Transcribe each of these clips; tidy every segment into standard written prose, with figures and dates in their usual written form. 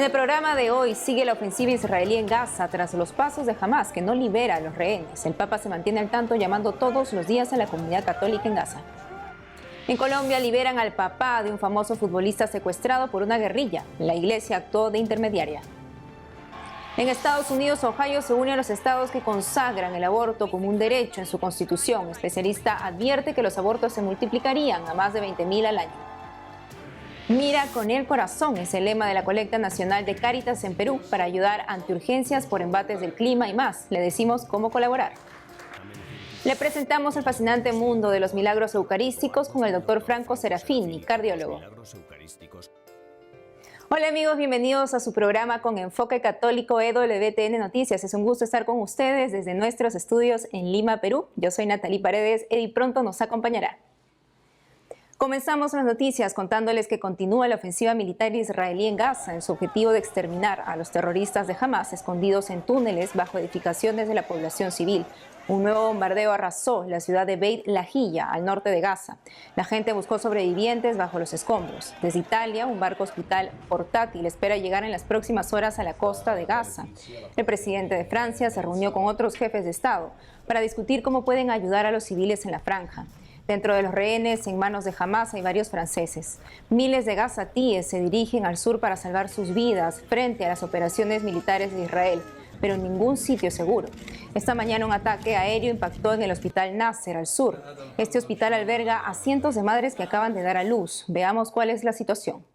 el programa de hoy sigue la ofensiva israelí en Gaza tras los pasos de Hamas que no libera a los rehenes. El Papa se mantiene al tanto llamando todos los días a la comunidad católica en Gaza. En Colombia liberan al papá de un famoso futbolista secuestrado por una guerrilla. La iglesia actuó de intermediaria. En Estados Unidos, Ohio se une a los estados que consagran el aborto como un derecho en su constitución. Especialista advierte que los abortos se multiplicarían a más de 20.000 al año. Mira con el corazón es el lema de la colecta nacional de Cáritas en Perú para ayudar ante urgencias por embates del clima y más. Le decimos cómo colaborar. Le presentamos el fascinante mundo de los milagros eucarísticos con el doctor Franco Serafini, cardiólogo. Hola amigos, bienvenidos a su programa con enfoque católico EWTN Noticias. Es un gusto estar con ustedes desde nuestros estudios en Lima, Perú. Yo soy Natalie Paredes, y pronto nos acompañará. Comenzamos las noticias contándoles que continúa la ofensiva militar israelí en Gaza en su objetivo de exterminar a los terroristas de Hamas escondidos en túneles bajo edificaciones de la población civil. Un nuevo bombardeo arrasó la ciudad de Beit Lahilla, al norte de Gaza. La gente buscó sobrevivientes bajo los escombros. Desde Italia, un barco hospital portátil espera llegar en las próximas horas a la costa de Gaza. El presidente de Francia se reunió con otros jefes de Estado para discutir cómo pueden ayudar a los civiles en la franja. Dentro de los rehenes en manos de Hamas hay varios franceses. Miles de gazatíes se dirigen al sur para salvar sus vidas frente a las operaciones militares de Israel, pero en ningún sitio seguro. Esta mañana un ataque aéreo impactó en el hospital Nasser, al sur. Este hospital alberga a cientos de madres que acaban de dar a luz. Veamos cuál es la situación.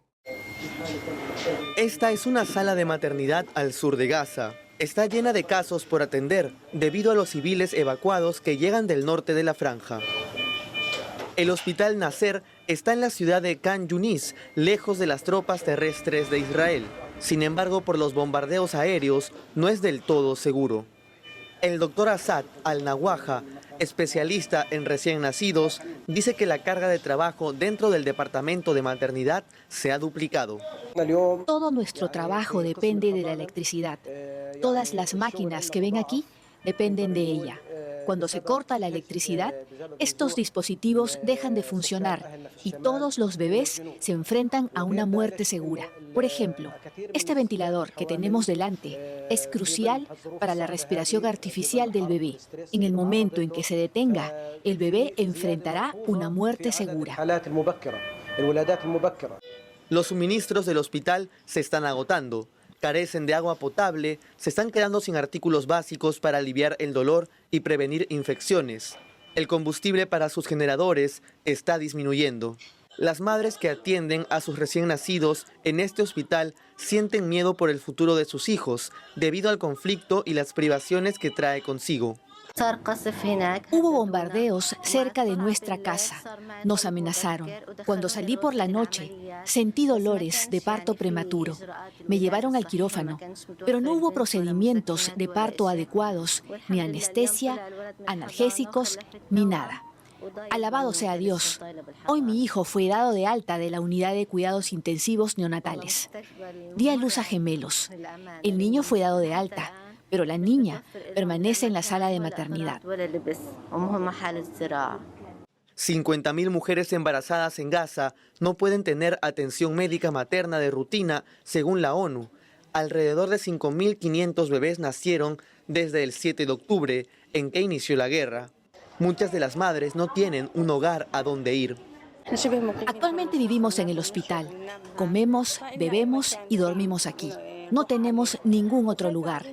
Esta es una sala de maternidad al sur de Gaza. Está llena de casos por atender debido a los civiles evacuados que llegan del norte de la franja. El hospital Nasser está en la ciudad de Khan Yunis, lejos de las tropas terrestres de Israel. Sin embargo, por los bombardeos aéreos, no es del todo seguro. El doctor Asad Al-Nawaja, especialista en recién nacidos, dice que la carga de trabajo dentro del departamento de maternidad se ha duplicado. Todo nuestro trabajo depende de la electricidad. Todas las máquinas que ven aquí dependen de ella. Cuando se corta la electricidad, estos dispositivos dejan de funcionar y todos los bebés se enfrentan a una muerte segura. Por ejemplo, este ventilador que tenemos delante es crucial para la respiración artificial del bebé. En el momento en que se detenga, el bebé enfrentará una muerte segura. Los suministros del hospital se están agotando. Carecen de agua potable, se están quedando sin artículos básicos para aliviar el dolor y prevenir infecciones. El combustible para sus generadores está disminuyendo. Las madres que atienden a sus recién nacidos en este hospital sienten miedo por el futuro de sus hijos debido al conflicto y las privaciones que trae consigo. Hubo bombardeos cerca de nuestra casa. Nos amenazaron. Cuando salí por la noche, sentí dolores de parto prematuro. Me llevaron al quirófano, pero no hubo procedimientos de parto adecuados, ni anestesia, analgésicos, ni nada. Alabado sea Dios. Hoy mi hijo fue dado de alta de la unidad de cuidados intensivos neonatales. Di a luz a gemelos. El niño fue dado de alta, pero la niña permanece en la sala de maternidad. 50.000 mujeres embarazadas en Gaza no pueden tener atención médica materna de rutina, según la ONU. Alrededor de 5.500 bebés nacieron desde el 7 de octubre, en que inició la guerra. Muchas de las madres no tienen un hogar a donde ir. Actualmente vivimos en el hospital. Comemos, bebemos y dormimos aquí. No tenemos ningún otro lugar.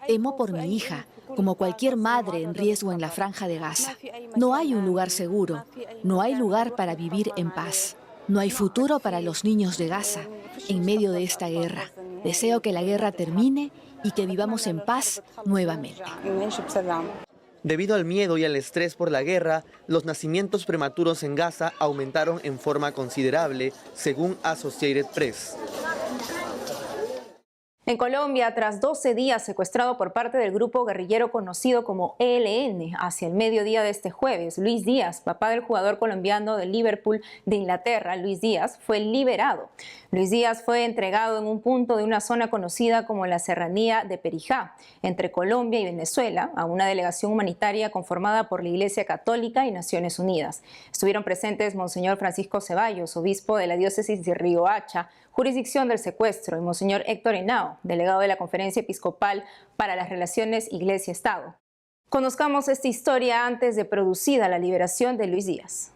Temo por mi hija, como cualquier madre en riesgo en la franja de Gaza. No hay un lugar seguro, no hay lugar para vivir en paz. No hay futuro para los niños de Gaza en medio de esta guerra. Deseo que la guerra termine y que vivamos en paz nuevamente. Debido al miedo y al estrés por la guerra, los nacimientos prematuros en Gaza aumentaron en forma considerable, según Associated Press. En Colombia, tras 12 días secuestrado por parte del grupo guerrillero conocido como ELN, hacia el mediodía de este jueves, Luis Díaz, papá del jugador colombiano del Liverpool de Inglaterra, Luis Díaz, fue liberado. Luis Díaz fue entregado en un punto de una zona conocida como la Serranía de Perijá, entre Colombia y Venezuela, a una delegación humanitaria conformada por la Iglesia Católica y Naciones Unidas. Estuvieron presentes Monseñor Francisco Ceballos, obispo de la diócesis de Riohacha, jurisdicción del secuestro, y Monseñor Héctor Henao, delegado de la Conferencia Episcopal para las Relaciones Iglesia-Estado. Conozcamos esta historia antes de producida la liberación de Luis Díaz.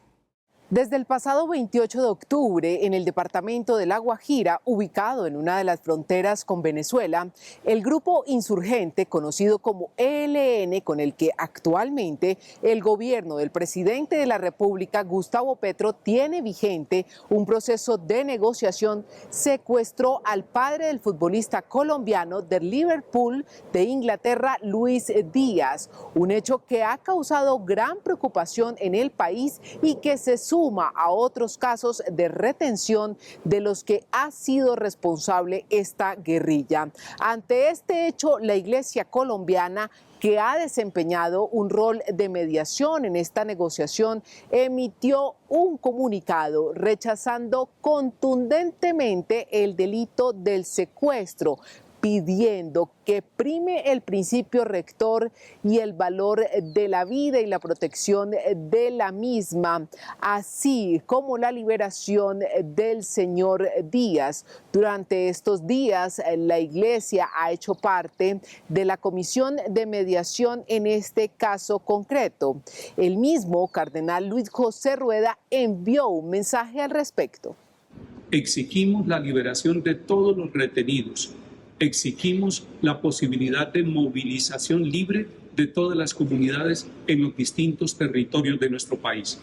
Desde el pasado 28 de octubre, en el departamento de La Guajira, ubicado en una de las fronteras con Venezuela, el grupo insurgente conocido como ELN, con el que actualmente el gobierno del presidente de la República, Gustavo Petro, tiene vigente un proceso de negociación, secuestró al padre del futbolista colombiano del Liverpool de Inglaterra, Luis Díaz, un hecho que ha causado gran preocupación en el país y que se suma a otros casos de retención de los que ha sido responsable esta guerrilla. Ante este hecho, la Iglesia colombiana, que ha desempeñado un rol de mediación en esta negociación, emitió un comunicado rechazando contundentemente el delito del secuestro, pidiendo que prime el principio rector y el valor de la vida y la protección de la misma, así como la liberación del señor Díaz. Durante estos días, la Iglesia ha hecho parte de la comisión de mediación en este caso concreto. El mismo cardenal Luis José Rueda envió un mensaje al respecto. Exigimos la liberación de todos los retenidos. Exigimos la posibilidad de movilización libre de todas las comunidades en los distintos territorios de nuestro país.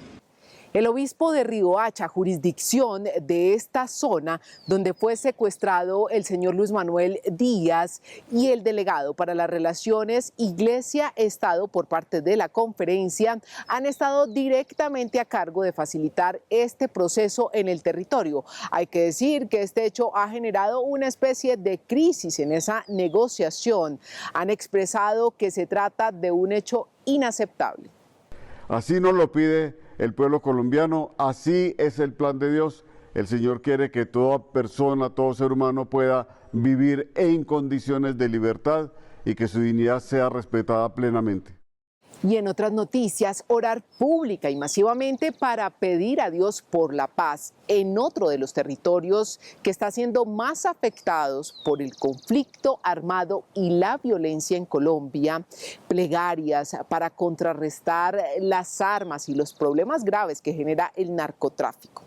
El obispo de Riohacha, jurisdicción de esta zona donde fue secuestrado el señor Luis Manuel Díaz, y el delegado para las relaciones Iglesia-Estado por parte de la conferencia han estado directamente a cargo de facilitar este proceso en el territorio. Hay que decir que este hecho ha generado una especie de crisis en esa negociación. Han expresado que se trata de un hecho inaceptable. Así nos lo pide el pueblo colombiano, así es el plan de Dios. El Señor quiere que toda persona, todo ser humano pueda vivir en condiciones de libertad y que su dignidad sea respetada plenamente. Y en otras noticias, orar pública y masivamente para pedir a Dios por la paz en otro de los territorios que está siendo más afectados por el conflicto armado y la violencia en Colombia. Plegarias para contrarrestar las armas y los problemas graves que genera el narcotráfico.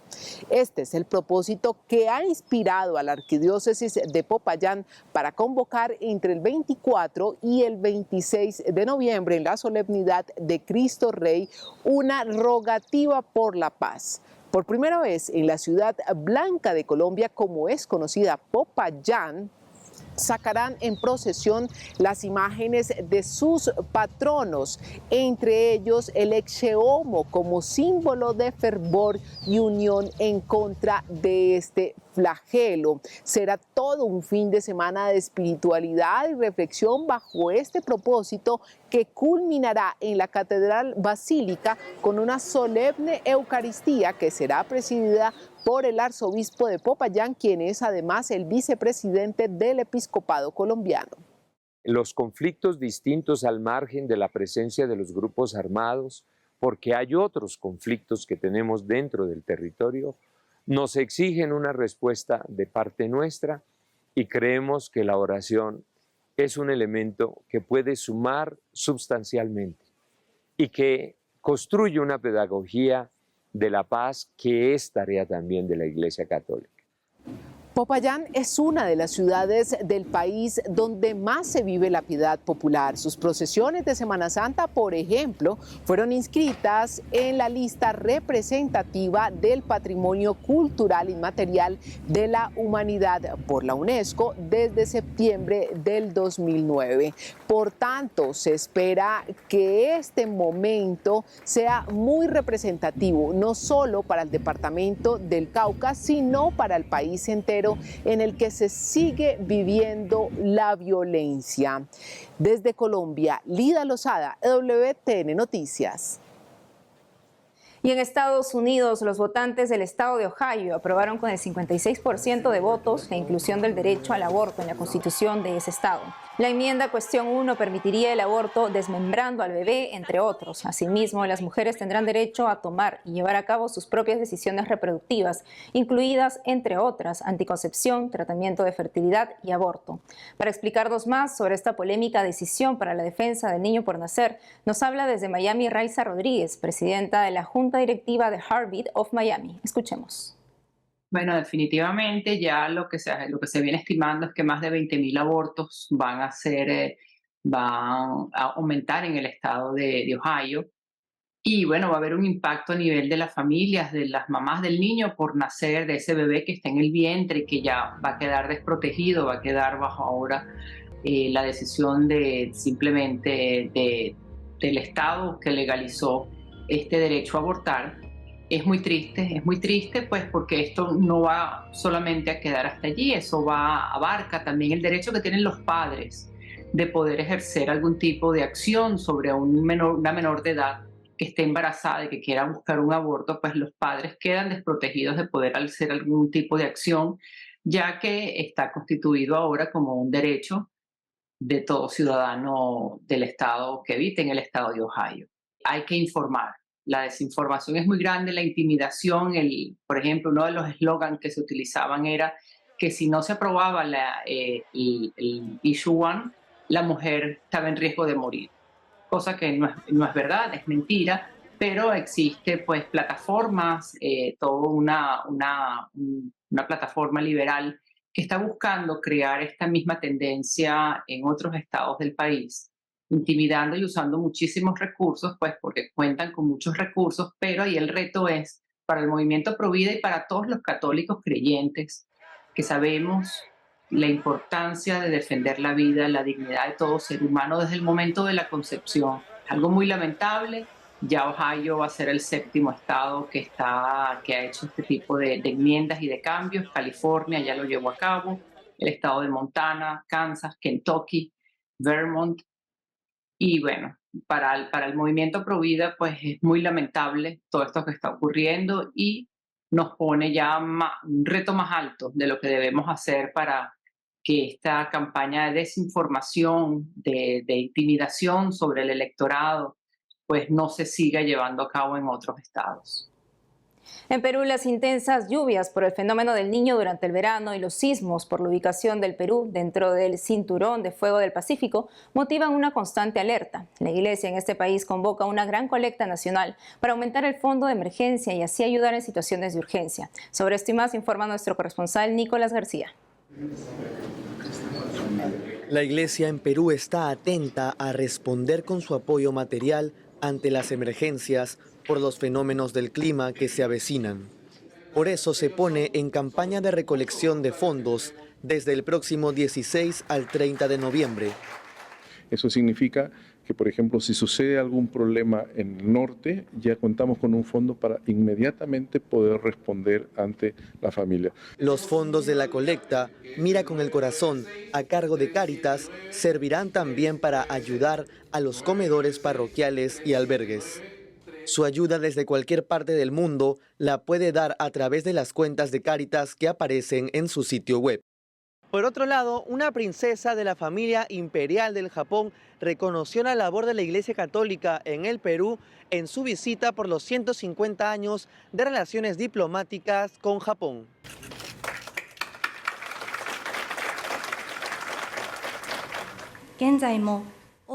Este es el propósito que ha inspirado a la Arquidiócesis de Popayán para convocar entre el 24 y el 26 de noviembre en la solemnidad de Cristo Rey una rogativa por la paz. Por primera vez en la ciudad blanca de Colombia, como es conocida Popayán, sacarán en procesión las imágenes de sus patronos, entre ellos el Exeomo, como símbolo de fervor y unión en contra de este flagelo. Será todo un fin de semana de espiritualidad y reflexión bajo este propósito, que culminará en la Catedral Basílica con una solemne Eucaristía que será presidida por el arzobispo de Popayán, quien es además el vicepresidente del episcopado colombiano. Los conflictos distintos al margen de la presencia de los grupos armados, porque hay otros conflictos que tenemos dentro del territorio, nos exigen una respuesta de parte nuestra, y creemos que la oración es un elemento que puede sumar sustancialmente y que construye una pedagogía de la paz que es tarea también de la Iglesia Católica. Popayán es una de las ciudades del país donde más se vive la piedad popular. Sus procesiones de Semana Santa, por ejemplo, fueron inscritas en la lista representativa del Patrimonio Cultural Inmaterial de la Humanidad por la UNESCO desde septiembre del 2009. Por tanto, se espera que este momento sea muy representativo, no solo para el departamento del Cauca, sino para el país entero, en el que se sigue viviendo la violencia. Desde Colombia, Lida Lozada, WTN Noticias. Y en Estados Unidos, los votantes del estado de Ohio aprobaron con el 56% de votos la inclusión del derecho al aborto en la constitución de ese estado. La enmienda cuestión 1 permitiría el aborto desmembrando al bebé, entre otros. Asimismo, las mujeres tendrán derecho a tomar y llevar a cabo sus propias decisiones reproductivas, incluidas, entre otras, anticoncepción, tratamiento de fertilidad y aborto. Para explicarnos más sobre esta polémica decisión para la defensa del niño por nacer, nos habla desde Miami Raiza Rodríguez, presidenta de la Junta Directiva de Heartbeat of Miami. Escuchemos. Bueno, definitivamente ya lo que se viene estimando es que más de 20.000 abortos van a aumentar en el estado de Ohio. Y bueno, va a haber un impacto a nivel de las familias, de las mamás del niño por nacer, de ese bebé que está en el vientre y que ya va a quedar desprotegido, va a quedar bajo ahora la decisión de simplemente del estado que legalizó este derecho a abortar. Es muy triste pues porque esto no va solamente a quedar hasta allí, eso abarca también el derecho que tienen los padres de poder ejercer algún tipo de acción sobre una menor de edad que esté embarazada y que quiera buscar un aborto, pues los padres quedan desprotegidos de poder hacer algún tipo de acción, ya que está constituido ahora como un derecho de todo ciudadano del estado que habite en el estado de Ohio. Hay que informar. La desinformación es muy grande, la intimidación, por ejemplo, uno de los eslogans que se utilizaban era que si no se aprobaba el Issue 1, la mujer estaba en riesgo de morir, cosa que no es verdad, es mentira, pero existe pues plataformas, toda una plataforma liberal que está buscando crear esta misma tendencia en otros estados del país, intimidando y usando muchísimos recursos, pues porque cuentan con muchos recursos, pero ahí el reto es para el movimiento Pro Vida y para todos los católicos creyentes que sabemos la importancia de defender la vida, la dignidad de todo ser humano desde el momento de la concepción. Algo muy lamentable, ya Ohio va a ser el 7º estado que ha hecho este tipo de enmiendas y de cambios. California ya lo llevó a cabo, el estado de Montana, Kansas, Kentucky, Vermont. Y bueno, para el movimiento Pro Vida, pues es muy lamentable todo esto que está ocurriendo y nos pone ya un reto más alto de lo que debemos hacer para que esta campaña de desinformación, de intimidación sobre el electorado, pues no se siga llevando a cabo en otros estados. En Perú, las intensas lluvias por el fenómeno del Niño durante el verano y los sismos por la ubicación del Perú dentro del cinturón de fuego del Pacífico motivan una constante alerta. La Iglesia en este país convoca una gran colecta nacional para aumentar el fondo de emergencia y así ayudar en situaciones de urgencia. Sobre esto y más informa nuestro corresponsal Nicolás García. La Iglesia en Perú está atenta a responder con su apoyo material ante las emergencias por los fenómenos del clima que se avecinan. Por eso se pone en campaña de recolección de fondos desde el próximo 16 al 30 de noviembre. Eso significa que, por ejemplo, si sucede algún problema en el norte, ya contamos con un fondo para inmediatamente poder responder ante la familia. Los fondos de la colecta, Mira con el Corazón, a cargo de Cáritas, servirán también para ayudar a los comedores parroquiales y albergues. Su ayuda desde cualquier parte del mundo la puede dar a través de las cuentas de Cáritas que aparecen en su sitio web. Por otro lado, una princesa de la familia imperial del Japón reconoció la labor de la Iglesia Católica en el Perú en su visita por los 150 años de relaciones diplomáticas con Japón.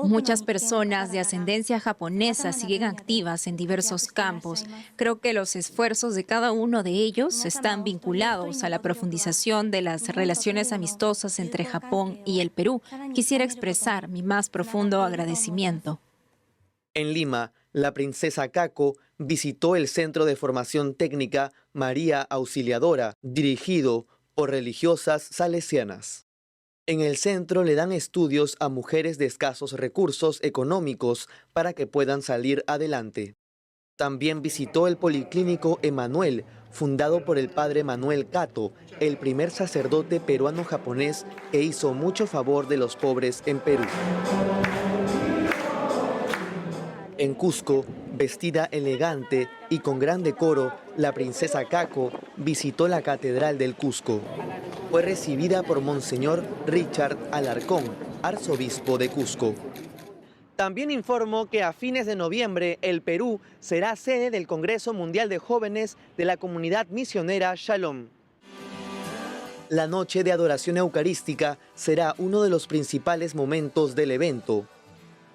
Muchas personas de ascendencia japonesa siguen activas en diversos campos. Creo que los esfuerzos de cada uno de ellos están vinculados a la profundización de las relaciones amistosas entre Japón y el Perú. Quisiera expresar mi más profundo agradecimiento. En Lima, la princesa Kako visitó el Centro de Formación Técnica María Auxiliadora, dirigido por religiosas salesianas. En el centro le dan estudios a mujeres de escasos recursos económicos para que puedan salir adelante. También visitó el Policlínico Emanuel, fundado por el padre Manuel Kato, el primer sacerdote peruano-japonés que hizo mucho favor de los pobres en Perú. En Cusco, vestida elegante y con gran decoro, la princesa Kako visitó la Catedral del Cusco. Fue recibida por Monseñor Richard Alarcón, arzobispo de Cusco. También informó que a fines de noviembre el Perú será sede del Congreso Mundial de Jóvenes de la Comunidad Misionera Shalom. La noche de adoración eucarística será uno de los principales momentos del evento.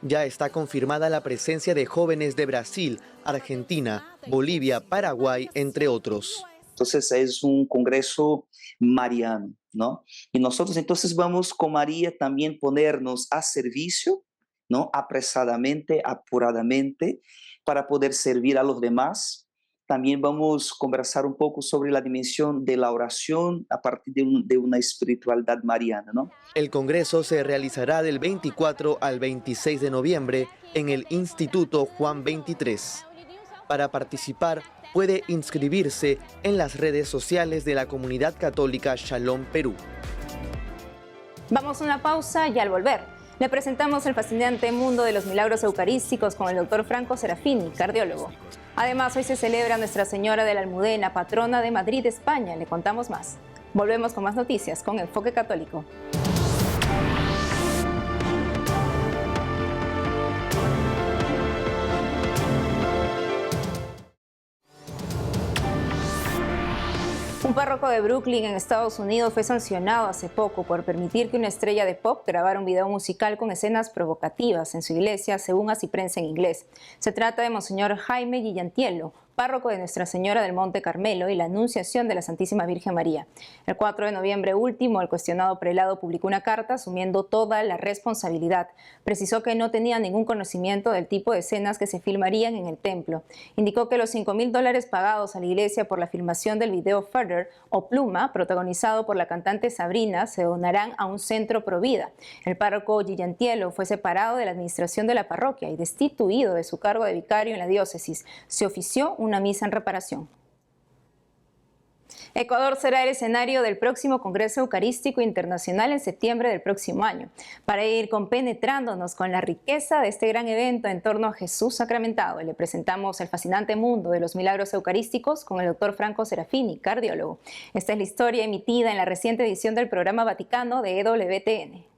Ya está confirmada la presencia de jóvenes de Brasil, Argentina, Bolivia, Paraguay, entre otros. Entonces es un congreso mariano, ¿no? Y nosotros entonces vamos con María también ponernos a servicio, ¿no? Apresadamente, apuradamente, para poder servir a los demás. También vamos a conversar un poco sobre la dimensión de la oración a partir de una espiritualidad mariana, ¿no? El congreso se realizará del 24 al 26 de noviembre en el Instituto Juan 23. Para participar, puede inscribirse en las redes sociales de la Comunidad Católica Shalom Perú. Vamos a una pausa y al volver le presentamos el fascinante mundo de los milagros eucarísticos con el doctor Franco Serafini, cardiólogo. Además, hoy se celebra Nuestra Señora de la Almudena, patrona de Madrid, España. Le contamos más. Volvemos con más noticias con Enfoque Católico. Un párroco de Brooklyn, en Estados Unidos, fue sancionado hace poco por permitir que una estrella de pop grabara un video musical con escenas provocativas en su iglesia, según así prensa en inglés. Se trata de Monseñor Jaime Guillantielo, párroco de Nuestra Señora del Monte Carmelo y la Anunciación de la Santísima Virgen María. El 4 de noviembre último, el cuestionado prelado publicó una carta asumiendo toda la responsabilidad. Precisó que no tenía ningún conocimiento del tipo de escenas que se filmarían en el templo. Indicó que los $5,000 pagados a la iglesia por la filmación del video Further o Pluma, protagonizado por la cantante Sabrina, se donarán a un centro provida. El párroco Guillantielo fue separado de la administración de la parroquia y destituido de su cargo de vicario en la diócesis. Se ofició una misa en reparación. Ecuador será el escenario del próximo Congreso Eucarístico Internacional en septiembre del próximo año. Para ir compenetrándonos con la riqueza de este gran evento en torno a Jesús sacramentado, le presentamos el fascinante mundo de los milagros eucarísticos con el doctor Franco Serafini, cardiólogo. Esta es la historia emitida en la reciente edición del programa Vaticano de EWTN.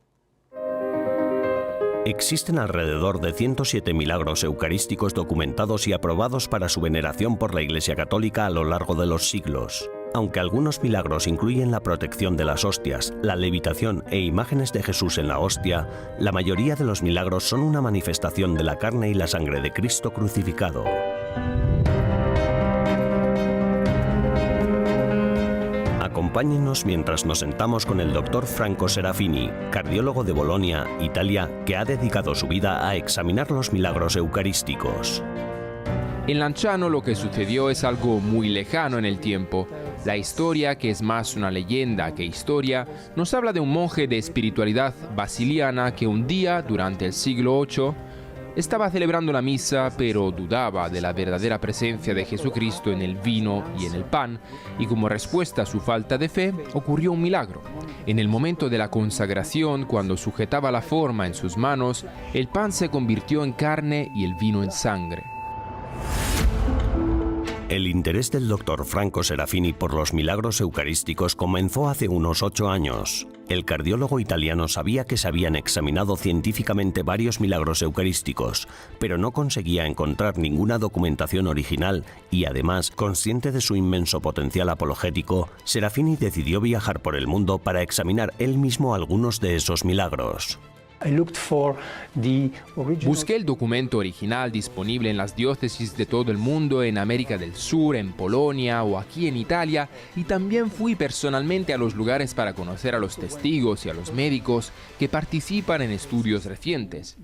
Existen alrededor de 107 milagros eucarísticos documentados y aprobados para su veneración por la Iglesia Católica a lo largo de los siglos. Aunque algunos milagros incluyen la protección de las hostias, la levitación e imágenes de Jesús en la hostia, la mayoría de los milagros son una manifestación de la carne y la sangre de Cristo crucificado. Acompáñenos mientras nos sentamos con el doctor Franco Serafini, cardiólogo de Bolonia, Italia, que ha dedicado su vida a examinar los milagros eucarísticos. En Lanciano lo que sucedió es algo muy lejano en el tiempo. La historia, que es más una leyenda que historia, nos habla de un monje de espiritualidad basiliana que un día, durante el siglo VIII, estaba celebrando la misa, pero dudaba de la verdadera presencia de Jesucristo en el vino y en el pan, y como respuesta a su falta de fe, ocurrió un milagro. En el momento de la consagración, cuando sujetaba la forma en sus manos, el pan se convirtió en carne y el vino en sangre. El interés del doctor Franco Serafini por los milagros eucarísticos comenzó hace unos 8 años. El cardiólogo italiano sabía que se habían examinado científicamente varios milagros eucarísticos, pero no conseguía encontrar ninguna documentación original y, además, consciente de su inmenso potencial apologético, Serafini decidió viajar por el mundo para examinar él mismo algunos de esos milagros. Busqué el documento original disponible en las diócesis de todo el mundo, en América del Sur, en Polonia o aquí en Italia, y también fui personalmente a los lugares para conocer a los testigos y a los médicos que participan en estudios recientes.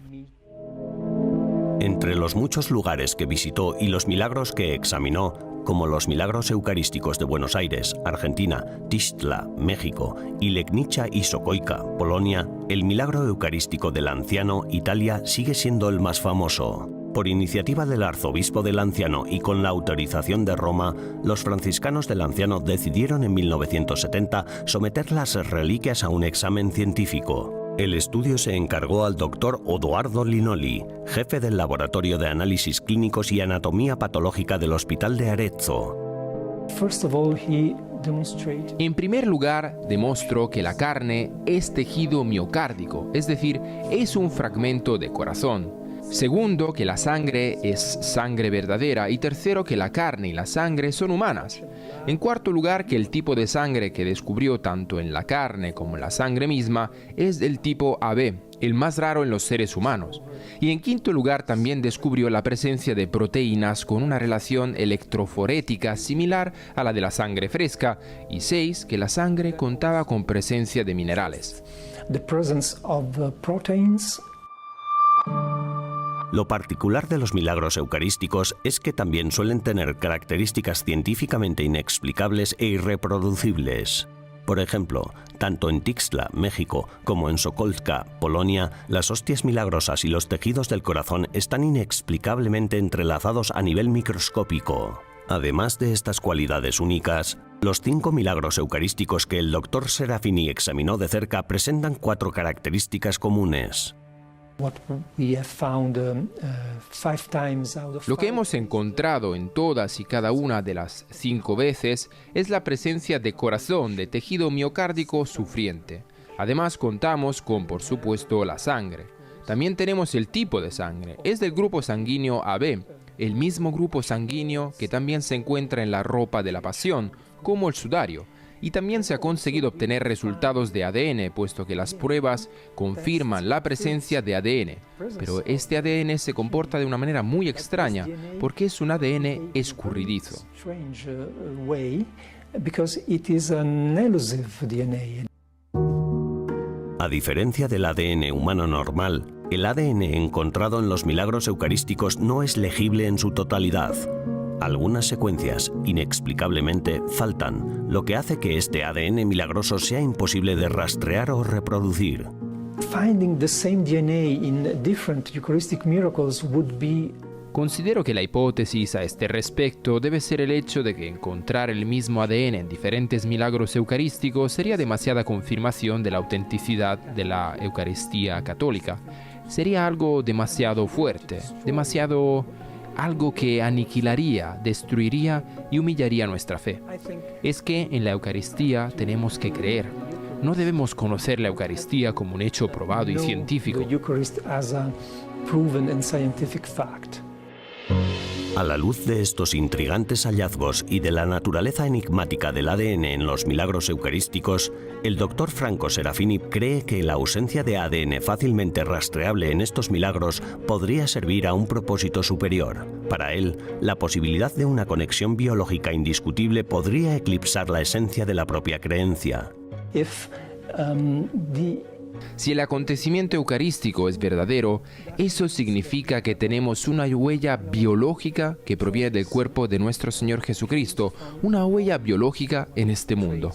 Entre los muchos lugares que visitó y los milagros que examinó, como los milagros eucarísticos de Buenos Aires, Argentina, Tixtla, México, y Legnica y Sokoika, Polonia, el milagro eucarístico del Lanciano, Italia, sigue siendo el más famoso. Por iniciativa del arzobispo de Lanciano y con la autorización de Roma, los franciscanos de Lanciano decidieron en 1970 someter las reliquias a un examen científico. El estudio se encargó al doctor Odoardo Linoli, jefe del Laboratorio de Análisis Clínicos y Anatomía Patológica del Hospital de Arezzo. En primer lugar, demostró que la carne es tejido miocárdico, es decir, es un fragmento de corazón. Segundo, que la sangre es sangre verdadera. Y tercero, que la carne y la sangre son humanas. En cuarto lugar, que el tipo de sangre que descubrió tanto en la carne como en la sangre misma es del tipo AB, el más raro en los seres humanos. Y en quinto lugar, también descubrió la presencia de proteínas con una relación electroforética similar a la de la sangre fresca. Y 6, que la sangre contaba con presencia de minerales. Lo particular de los milagros eucarísticos es que también suelen tener características científicamente inexplicables e irreproducibles. Por ejemplo, tanto en Tixla, México, como en Sokolska, Polonia, las hostias milagrosas y los tejidos del corazón están inexplicablemente entrelazados a nivel microscópico. Además de estas cualidades únicas, los 5 milagros eucarísticos que el Dr. Serafini examinó de cerca presentan 4 características comunes. Lo que hemos encontrado en todas y cada una de las 5 veces es la presencia de corazón, de tejido miocárdico sufriente. Además contamos con, por supuesto, la sangre. También tenemos el tipo de sangre. Es del grupo sanguíneo AB, el mismo grupo sanguíneo que también se encuentra en la ropa de la pasión, como el sudario. Y también se ha conseguido obtener resultados de ADN, puesto que las pruebas confirman la presencia de ADN. Pero este ADN se comporta de una manera muy extraña, porque es un ADN escurridizo. A diferencia del ADN humano normal, el ADN encontrado en los milagros eucarísticos no es legible en su totalidad. Algunas secuencias, inexplicablemente, faltan, lo que hace que este ADN milagroso sea imposible de rastrear o reproducir. Considero que la hipótesis a este respecto debe ser el hecho de que encontrar el mismo ADN en diferentes milagros eucarísticos sería demasiada confirmación de la autenticidad de la Eucaristía católica. Sería algo demasiado fuerte, algo que aniquilaría, destruiría y humillaría nuestra fe. Es que en la Eucaristía tenemos que creer. No debemos conocer la Eucaristía como un hecho probado y científico. A la luz de estos intrigantes hallazgos y de la naturaleza enigmática del ADN en los milagros eucarísticos, el Dr. Franco Serafini cree que la ausencia de ADN fácilmente rastreable en estos milagros podría servir a un propósito superior. Para él, la posibilidad de una conexión biológica indiscutible podría eclipsar la esencia de la propia creencia. Si el acontecimiento eucarístico es verdadero, eso significa que tenemos una huella biológica que proviene del cuerpo de nuestro Señor Jesucristo, una huella biológica en este mundo.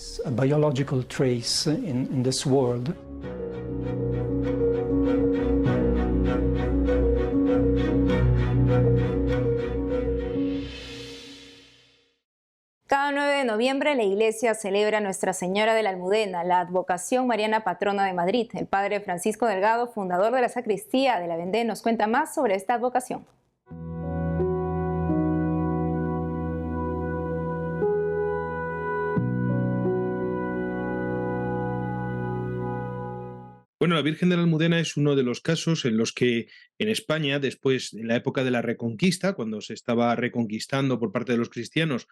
Cada 9 de noviembre la Iglesia celebra a Nuestra Señora de la Almudena, la advocación mariana patrona de Madrid. El padre Francisco Delgado, fundador de la Sacristía de la Vendée, nos cuenta más sobre esta advocación. Bueno, la Virgen de la Almudena es uno de los casos en los que en España, después, en la época de la Reconquista, cuando se estaba reconquistando por parte de los cristianos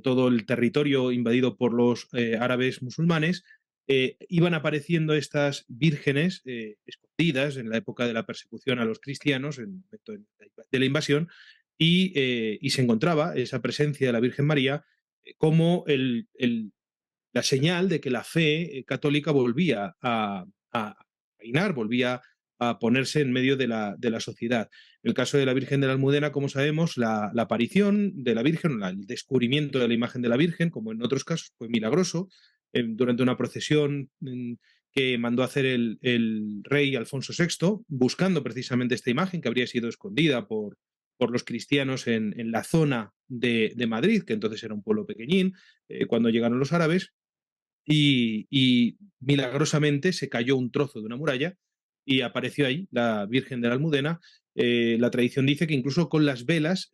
todo el territorio invadido por los árabes musulmanes, iban apareciendo estas vírgenes escondidas en la época de la persecución a los cristianos, en el momento de la invasión, y se encontraba esa presencia de la Virgen María como la señal de que la fe católica volvía a reinar, volvía a ponerse en medio de la sociedad. En el caso de la Virgen de la Almudena, como sabemos, la aparición de la Virgen, el descubrimiento de la imagen de la Virgen, como en otros casos, fue milagroso, durante una procesión que mandó hacer el rey Alfonso VI, buscando precisamente esta imagen que habría sido escondida por los cristianos en la zona de Madrid, que entonces era un pueblo pequeñín, cuando llegaron los árabes, y milagrosamente se cayó un trozo de una muralla y apareció ahí la Virgen de la Almudena. La tradición dice que incluso con las velas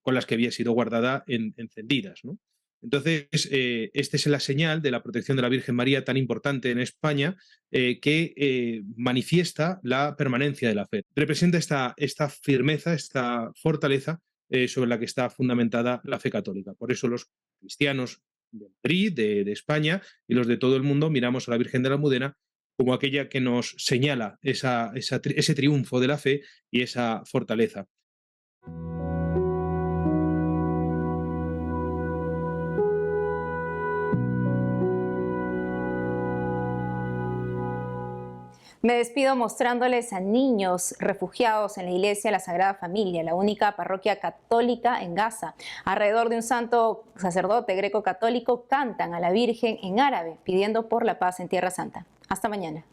con las que había sido guardada encendidas, ¿no? Entonces, esta es la señal de la protección de la Virgen María tan importante en España, que manifiesta la permanencia de la fe. Representa esta firmeza, esta fortaleza sobre la que está fundamentada la fe católica. Por eso los cristianos de Madrid, de España y los de todo el mundo miramos a la Virgen de la Almudena como aquella que nos señala ese triunfo de la fe y esa fortaleza. Me despido mostrándoles a niños refugiados en la iglesia de la Sagrada Familia, la única parroquia católica en Gaza. Alrededor de un santo sacerdote greco-católico cantan a la Virgen en árabe, pidiendo por la paz en Tierra Santa. Hasta mañana.